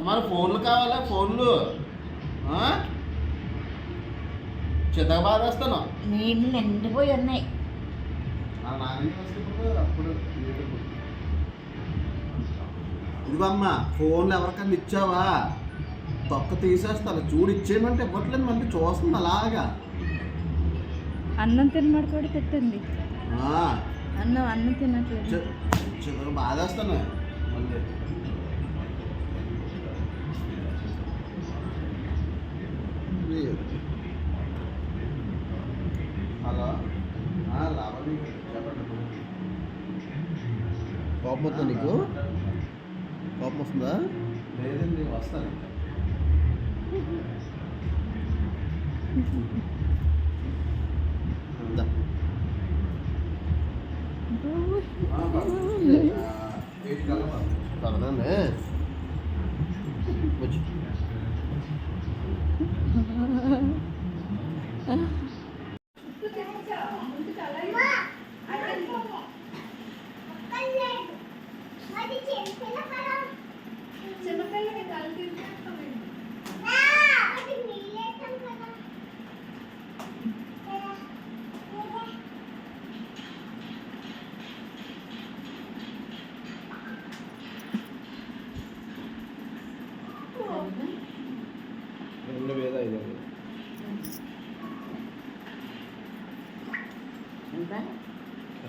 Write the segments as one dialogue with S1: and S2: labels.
S1: మరి ఫోన్లు కావాలా? ఫోన్లు చితక బాధేస్తాను.
S2: నీళ్ళు నిండిపోయి ఉన్నాయి.
S1: అప్పుడు ఇదిగమ్మా ఫోన్లు ఎవరికన్నా ఇచ్చావా తొక్క తీసేస్తాను. చూడు ఇచ్చేయమంటే ఇవ్వట్లేదు, మళ్ళీ చూస్తుంది అలాగా.
S2: అన్నం తినమాట కూడా పెట్టండి. అన్నం తినట్లేదు.
S1: చితక బాధేస్తాను మళ్ళీ. హలో లావణి చెప్పండి. కోపం వస్తుందా నీకు? కోపం వస్తుందా? లేదండి వస్తాను. పదనండి వచ్చి
S2: ఎంత?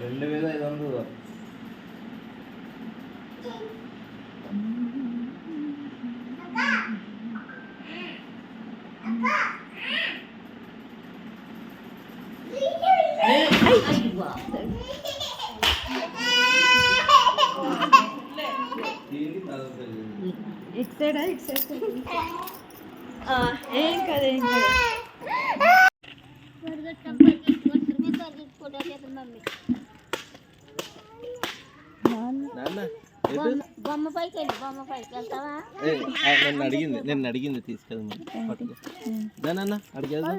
S1: 2500.
S2: ఇటు సైడ్ ఏం కాదు ఏం కాదు.
S3: బొమ్మ పైకి వెళ్తావా?
S1: నేను అడిగింది తీసుకెళ్ళమని దానన్నా అడిగేదా?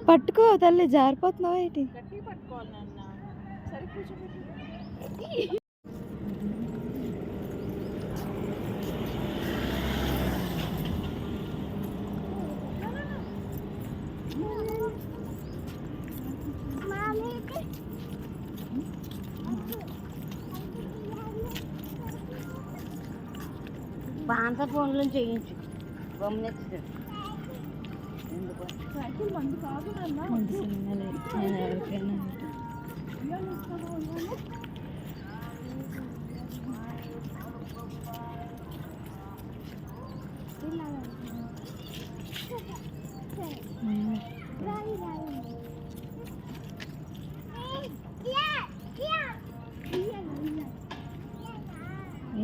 S2: పట్టుకో తల్లి, జారిపోతున్నావా ఏంటి?
S3: పాత ఫోన్లో చేయించు బొమ్మ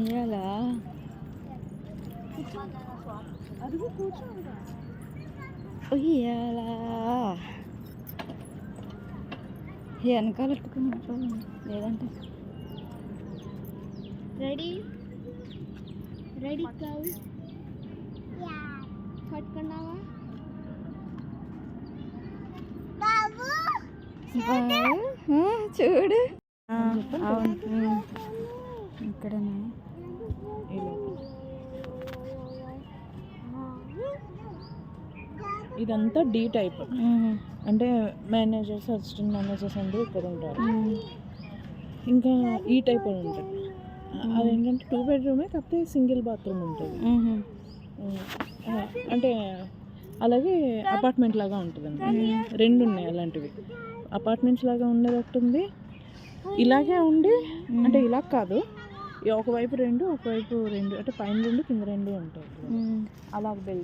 S2: ఇయ్యాలా? ఇయ్యాలా వెనకాల పెట్టుకుని లేదంటే
S3: రెడీ కావు పట్టుకున్నావా?
S2: చూడు. అవును ఇక్కడనే.
S4: ఇదంతా డి టైప్, అంటే మేనేజర్స్, అసిస్టెంట్ మేనేజర్స్ అందరూ ఇక్కడ ఉంటారు. ఇంకా ఈ టైప్ అని ఉంటుంది. అదేంటంటే 2 bedroom కాకపోతే సింగిల్ బాత్రూమ్ ఉంటుంది. అంటే అలాగే అపార్ట్మెంట్ లాగా ఉంటుంది అండి. 2 ఉన్నాయి అలాంటివి. అపార్ట్మెంట్స్ లాగా ఉండేది ఒకటి ఉంది, ఇలాగే ఉండి అంటే ఇలా కాదు, ఒకవైపు 2 ఒకవైపు 2, అంటే పైన 2 కింద 2 ఉంటాయి. అలాగ బిల్డింగ్.